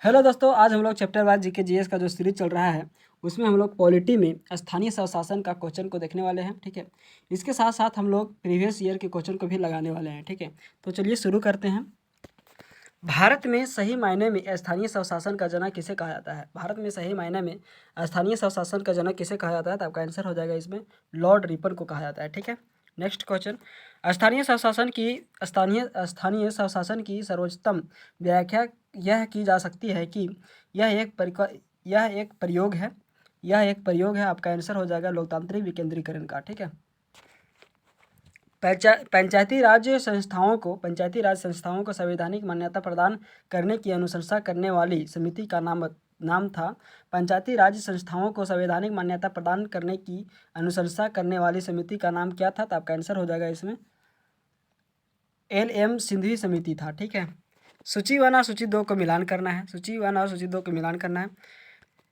Hello दोस्तों, आज हम लोग चैप्टर वाइज जीके जीएस का जो सीरीज चल रहा है उसमें हम लोग पॉलिटी में स्थानीय स्वशासन का क्वेश्चन को देखने वाले हैं। ठीक है, इसके साथ साथ हम लोग प्रीवियस ईयर के क्वेश्चन को भी लगाने वाले हैं। ठीक है, तो चलिए शुरू करते हैं। भारत में सही मायने में स्थानीय स्वशासन का जनक किसे कहा जाता है? भारत में सही मायने में स्थानीय स्वशासन का जनक किसे कहा जाता है? तो आपका आंसर हो जाएगा इसमें लॉर्ड रिपन को कहा जाता है। ठीक है, नेक्स्ट क्वेश्चन। स्थानीय स्वशासन की सर्वोच्चतम व्याख्या यह की जा सकती है कि यह एक प्रयोग है। आपका आंसर हो जाएगा लोकतांत्रिक विकेंद्रीकरण का। ठीक है, पंचायती राज संस्थाओं को संवैधानिक मान्यता प्रदान करने की अनुशंसा करने वाली समिति का नाम था। पंचायती राज संस्थाओं को संवैधानिक मान्यता प्रदान करने की अनुशंसा करने वाली समिति का नाम क्या था? तो आपका आंसर हो जाएगा इसमें LM सिंघवी समिति था। ठीक है, सूची 1 और सूची 2 को मिलान करना है। सूची 1 और सूची 2 को मिलान करना है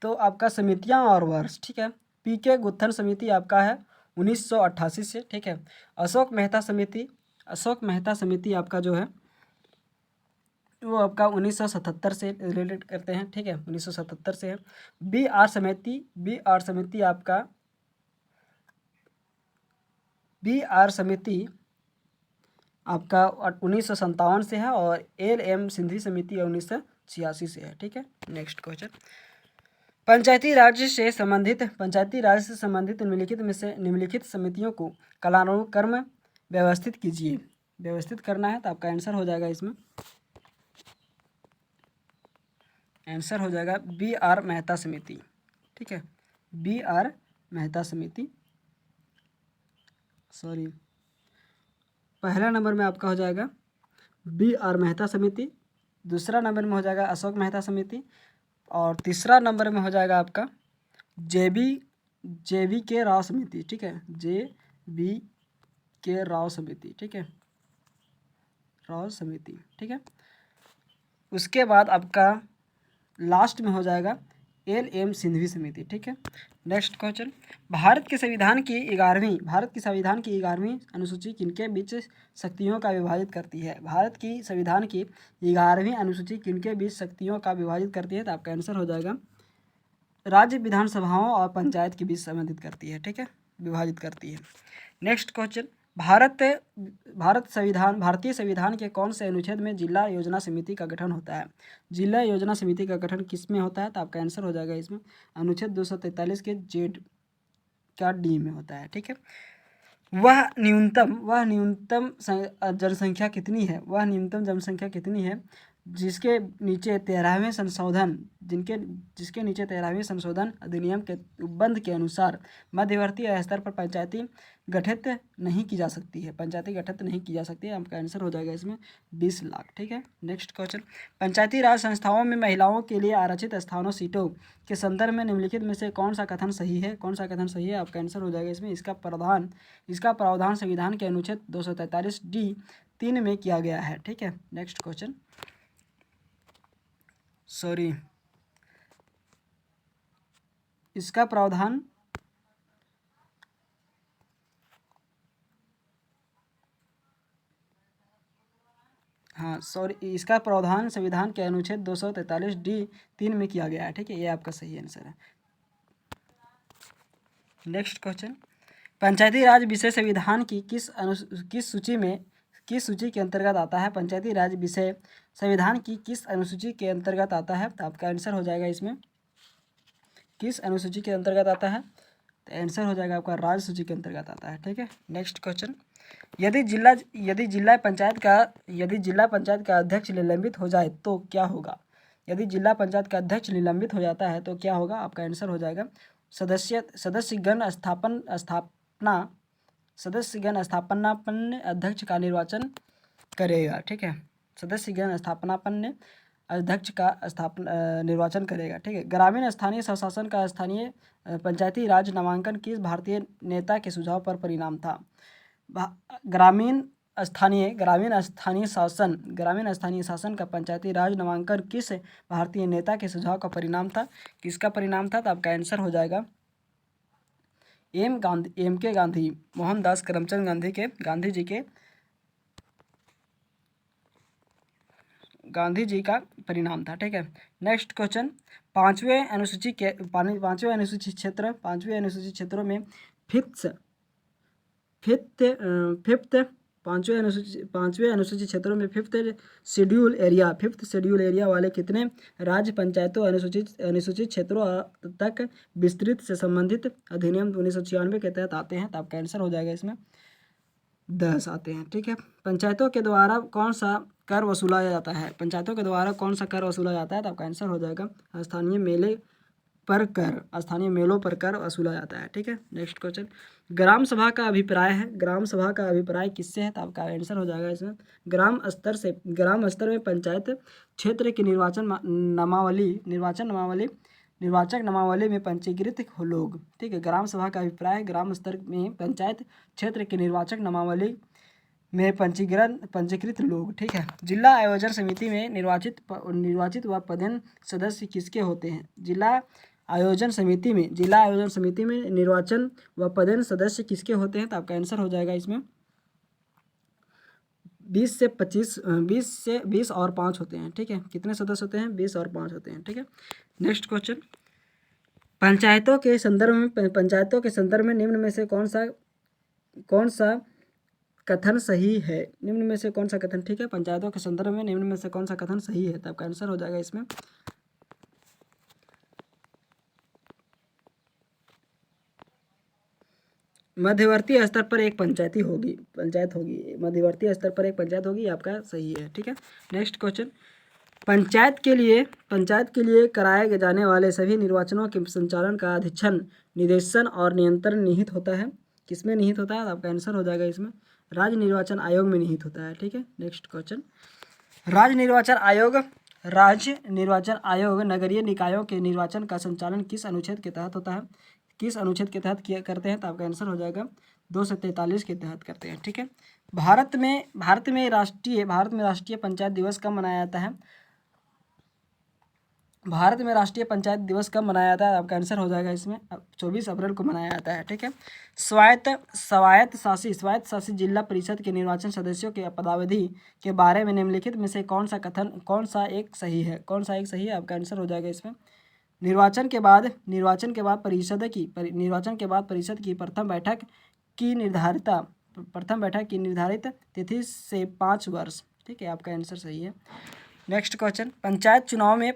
तो आपका समितियां और वर्ष। ठीक है, PK गुत्थन समिति आपका है 1988 से। ठीक है, अशोक मेहता समिति आपका जो है वो आपका 1977 से रिलेटेड करते हैं। ठीक है, 1977 से है। BR समिति आपका आपका 1957 से है और LM सिंघवी समिति 1986 से है। ठीक है, नेक्स्ट क्वेश्चन। पंचायती राज से संबंधित निम्नलिखित समितियों को कालानुक्रम व्यवस्थित कीजिए। व्यवस्थित करना है तो आपका आंसर हो जाएगा इसमें आंसर हो जाएगा BR मेहता समिति। ठीक है, BR मेहता समिति, सॉरी, पहला नंबर में आपका हो जाएगा BR मेहता समिति, दूसरा नंबर में हो जाएगा अशोक मेहता समिति और तीसरा नंबर में हो जाएगा आपका JV के राव समिति। ठीक है, JV के राव समिति। ठीक है, राव समिति। ठीक है, उसके बाद आपका लास्ट में हो जाएगा LM सिंघवी समिति। ठीक है, नेक्स्ट क्वेश्चन। भारत के संविधान की 11वीं अनुसूची किनके बीच शक्तियों का विभाजित करती है? भारत की संविधान की 11वीं अनुसूची किनके बीच शक्तियों का विभाजित करती है? तो आपका आंसर हो जाएगा राज्य विधानसभाओं और पंचायत के बीच संबंधित करती है। ठीक है, विभाजित करती है। Next question. भारतीय संविधान के कौन से अनुच्छेद में जिला योजना समिति का गठन होता है? जिला योजना समिति का गठन किस में होता है? तो आपका आंसर हो जाएगा इसमें अनुच्छेद 243 के जेड का डी में होता है। ठीक है, वह न्यूनतम जनसंख्या कितनी है? वह न्यूनतम जनसंख्या कितनी है जिसके नीचे 13वें संशोधन अधिनियम के उपबंध के अनुसार मध्यवर्ती स्तर पर पंचायती गठित नहीं की जा सकती है। आपका आंसर हो जाएगा इसमें 20 लाख। ठीक है, नेक्स्ट क्वेश्चन। पंचायती राज संस्थाओं में महिलाओं के लिए आरक्षित स्थानों सीटों के संदर्भ में निम्नलिखित में से कौन सा कथन सही है? आपका आंसर हो जाएगा इसमें इसका प्रावधान संविधान के अनुच्छेद 243D(3) में किया गया है। ठीक है, नेक्स्ट क्वेश्चन। सॉरी, इसका प्रावधान इसका प्रावधान संविधान के अनुच्छेद 243D(3) में किया गया है। ठीक है, ये आपका सही आंसर है। Next question. पंचायती राज विषय संविधान की किस सूची के अंतर्गत आता है? पंचायती राज विषय संविधान की किस अनुसूची के अंतर्गत आता है? तो आपका आंसर हो जाएगा इसमें किस अनुसूची के अंतर्गत आता है? तो आंसर हो जाएगा आपका राज्य सूची के अंतर्गत आता है। ठीक है, नेक्स्ट क्वेश्चन। यदि जिला पंचायत का अध्यक्ष निलंबित हो जाए तो क्या होगा? यदि जिला पंचायत का अध्यक्ष निलंबित हो जाता है तो क्या होगा? आपका आंसर हो जाएगा सदस्यगण स्थापनापन्न अध्यक्ष का निर्वाचन करेगा। ठीक है, सदस्यगण स्थापनापन्न अध्यक्ष का निर्वाचन करेगा। ठीक है, ग्रामीण स्थानीय स्वशासन का स्थानीय पंचायती राज नामांकन किस भारतीय नेता के सुझाव पर परिणाम था? ग्रामीण स्थानीय शासन का पंचायती राज नामांकन किस भारतीय नेता के सुझाव का परिणाम था? किसका परिणाम था? तो आपका आंसर हो जाएगा MK गांधी, मोहनदास करमचंद गांधी जी के गांधी जी का परिणाम था। ठीक है, नेक्स्ट क्वेश्चन, पांचवें अनुसूची क्षेत्रों में फिफ्थ फिफ्थ पांचवें अनुसूचित क्षेत्रों में फिफ्थ शेड्यूल एरिया वाले कितने राज्य पंचायतों अनुसूचित क्षेत्रों तक विस्तृत से संबंधित अधिनियम 1996 के तहत आते हैं? तो आपका आंसर हो जाएगा इसमें 10 आते हैं। ठीक है, पंचायतों के द्वारा कौन सा कर वसूला जाता है? पंचायतों के द्वारा कौन सा कर वसूला जाता है? तो आपका आंसर हो जाएगा स्थानीय मेलों पर कर वसूला जाता है। ठीक है, नेक्स्ट क्वेश्चन, ग्राम सभा का अभिप्राय किससे है? तो आपका आंसर हो जाएगा इसमें ग्राम स्तर में पंचायत क्षेत्र की निर्वाचक नामावली में पंजीकृत लोग। ठीक है, ग्राम सभा का अभिप्राय ग्राम स्तर में पंचायत क्षेत्र की निर्वाचक नामावली में पंजीकृत लोग। ठीक है, जिला आयोजन समिति में निर्वाचित व पदेन सदस्य किसके होते हैं? जिला आयोजन समिति में निर्वाचन व पदेन सदस्य किसके होते हैं? तो आपका आंसर हो जाएगा इसमें 20 और 5 होते हैं। ठीक है, कितने सदस्य होते हैं? 20 और 5 होते हैं। ठीक है, नेक्स्ट क्वेश्चन, पंचायतों के संदर्भ में निम्न में से कौन सा कथन सही है? निम्न में से कौन सा कथन, ठीक है, पंचायतों के संदर्भ में निम्न में से कौन सा कथन सही है? तो आपका आंसर हो जाएगा इसमें मध्यवर्ती स्तर पर एक पंचायत होगी। मध्यवर्ती स्तर पर एक पंचायत होगी, आपका सही है। ठीक है, नेक्स्ट क्वेश्चन, पंचायत के लिए कराए जाने वाले सभी निर्वाचनों के संचालन का अधीक्षण, निदेशन और नियंत्रण निहित होता है? किसमें निहित होता है? आपका आंसर हो जाएगा इसमें राज्य निर्वाचन आयोग में निहित होता है। ठीक है, नेक्स्ट क्वेश्चन, राज्य निर्वाचन आयोग नगरीय निकायों के निर्वाचन का संचालन किस अनुच्छेद के तहत होता है? किस अनुच्छेद के तहत करते हैं? तो आपका आंसर हो जाएगा 243 के तहत करते हैं। ठीक है, भारत में राष्ट्रीय पंचायत दिवस कब मनाया जाता है? भारत में राष्ट्रीय पंचायत दिवस कब मनाया जाता है? आपका आंसर हो जाएगा इसमें 24 अप्रैल को मनाया जाता है। ठीक है, स्वायत्त शासित जिला परिषद के निर्वाचन सदस्यों के पदावधि के बारे में निम्नलिखित में से कौन सा एक सही है? आपका आंसर हो जाएगा इसमें निर्वाचन के बाद परिषद की प्रथम बैठक की निर्धारित तिथि से 5 वर्ष। ठीक है, आपका आंसर सही है। नेक्स्ट क्वेश्चन, पंचायत चुनाव में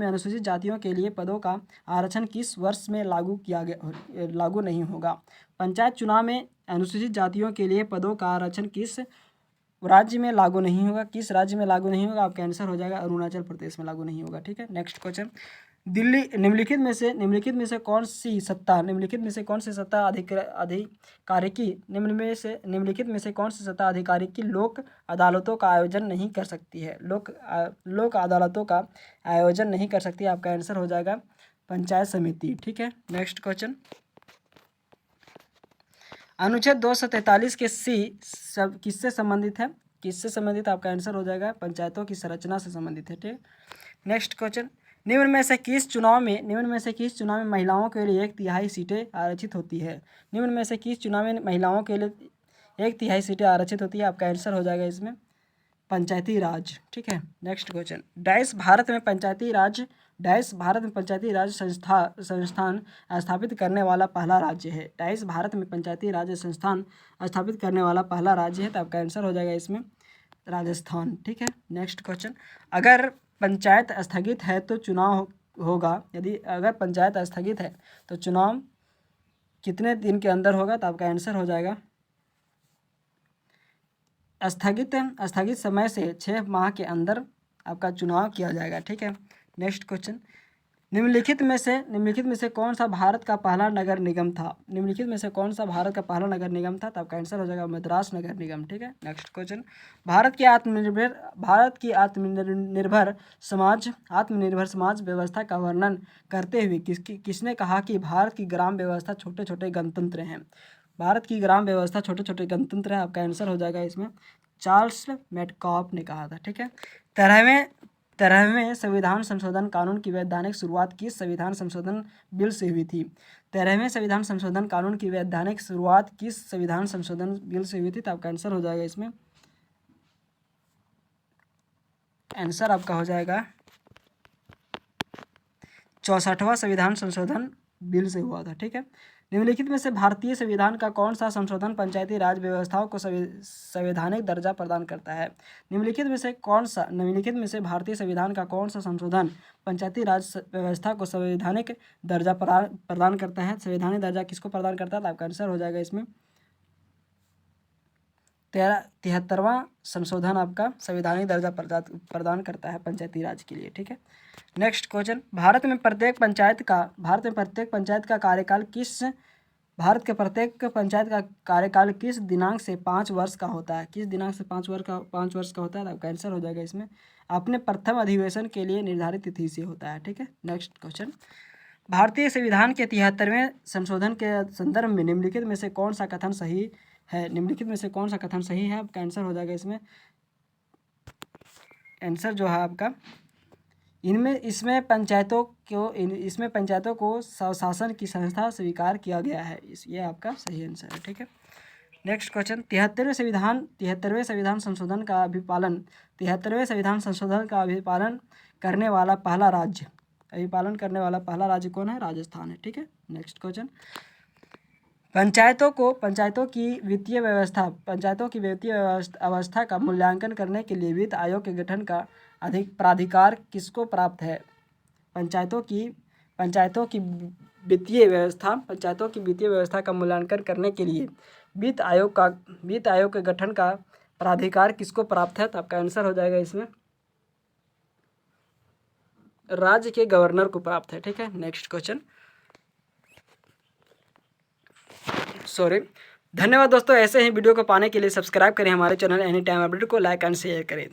अनुसूचित जातियों के लिए पदों का आरक्षण किस वर्ष में लागू नहीं होगा? पंचायत चुनाव में अनुसूचित जातियों के लिए पदों का आरक्षण किस राज्य में लागू नहीं होगा? आपका आंसर हो जाएगा अरुणाचल प्रदेश में लागू नहीं होगा। ठीक है, नेक्स्ट क्वेश्चन, निम्नलिखित में से कौन सी सत्ता आधिकारिकी लोक अदालतों का आयोजन नहीं कर सकती है? लोक अदालतों का आयोजन नहीं कर सकती। आपका आंसर हो जाएगा पंचायत समिति। ठीक है, नेक्स्ट क्वेश्चन, अनुच्छेद 243 के किससे संबंधित है? आपका आंसर हो जाएगा पंचायतों की संरचना से संबंधित है। ठीक, नेक्स्ट क्वेश्चन, निम्न में से किस चुनाव में महिलाओं के लिए 1/3 सीटें आरक्षित होती है? महिलाओं के लिए 1/3 सीटें आरक्षित होती है? आपका आंसर हो जाएगा इसमें पंचायती राज। ठीक है, नेक्स्ट क्वेश्चन, भारत में पंचायती राज संस्थान स्थापित करने वाला पहला राज्य है? भारत में पंचायती राज संस्थान स्थापित करने वाला पहला राज्य है। तो आपका आंसर हो जाएगा इसमें राजस्थान। ठीक है, नेक्स्ट क्वेश्चन, अगर पंचायत स्थगित है तो चुनाव होगा? अगर पंचायत स्थगित है तो चुनाव कितने दिन के अंदर होगा? तो आपका आंसर हो जाएगा स्थगित समय से 6 माह के अंदर आपका चुनाव किया जाएगा। ठीक है, नेक्स्ट क्वेश्चन, निम्नलिखित में से कौन सा भारत का पहला नगर निगम था? तो आपका आंसर हो जाएगा मद्रास नगर निगम। ठीक है, नेक्स्ट क्वेश्चन, भारत की आत्मनिर्भर समाज व्यवस्था का वर्णन करते हुए किसने कहा कि भारत की ग्राम व्यवस्था छोटे छोटे गणतंत्र हैं? आपका आंसर हो जाएगा इसमें चार्ल्स मेटकॉफ ने कहा था। ठीक है, 13वें संविधान संशोधन कानून की वैधानिक शुरुआत किस संविधान संशोधन बिल से हुई थी? 13वें संविधान संशोधन कानून की वैधानिक शुरुआत किस संविधान संशोधन बिल से हुई थी? तो आपका आंसर हो जाएगा इसमें आंसर आपका हो जाएगा 64वां संविधान संशोधन बिल से हुआ था। ठीक है। निम्नलिखित में से भारतीय संविधान का कौन सा संशोधन पंचायती राज व्यवस्थाओं को संवैधानिक दर्जा प्रदान करता है? निम्नलिखित में से भारतीय संविधान का कौन सा संशोधन पंचायती राज व्यवस्था को संवैधानिक दर्जा प्रदान करता है? संवैधानिक दर्जा किसको प्रदान करता है? तो आपका आंसर हो जाएगा इसमें 73वां संशोधन आपका संवैधानिक दर्जा प्रदान करता है पंचायती राज के लिए। ठीक है। नेक्स्ट क्वेश्चन, भारत में प्रत्येक पंचायत का कार्यकाल किस दिनांक से 5 वर्ष का होता है? किस दिनांक से 5 वर्ष का होता है? आपका आंसर हो जाएगा इसमें अपने प्रथम अधिवेशन के लिए निर्धारित तिथि से होता है। ठीक है। नेक्स्ट क्वेश्चन, भारतीय संविधान के 73वें संशोधन के संदर्भ में निम्नलिखित में से कौन सा कथन सही है? निम्नलिखित में से कौन सा कथन सही है? आपका आंसर हो जाएगा इसमें आंसर जो है आपका इसमें पंचायतों को स्वशासन की संस्था स्वीकार किया गया है। ये आपका सही आंसर है। ठीक है। नेक्स्ट क्वेश्चन, 73वें संविधान संशोधन का अभिपालन करने वाला पहला राज्य कौन है? राजस्थान है। ठीक है। नेक्स्ट क्वेश्चन, पंचायतों की वित्तीय अवस्था का मूल्यांकन करने के लिए वित्त आयोग के गठन का प्राधिकार किसको प्राप्त है? पंचायतों की वित्तीय व्यवस्था का मूल्यांकन करने के लिए वित्त आयोग के गठन का प्राधिकार किसको प्राप्त है? तो आपका आंसर हो जाएगा इसमें राज्य के गवर्नर को प्राप्त है। ठीक है। नेक्स्ट क्वेश्चन, धन्यवाद दोस्तों। ऐसे ही वीडियो को पाने के लिए सब्सक्राइब करें हमारे चैनल एनी टाइम अपडेट को, लाइक एंड शेयर करें।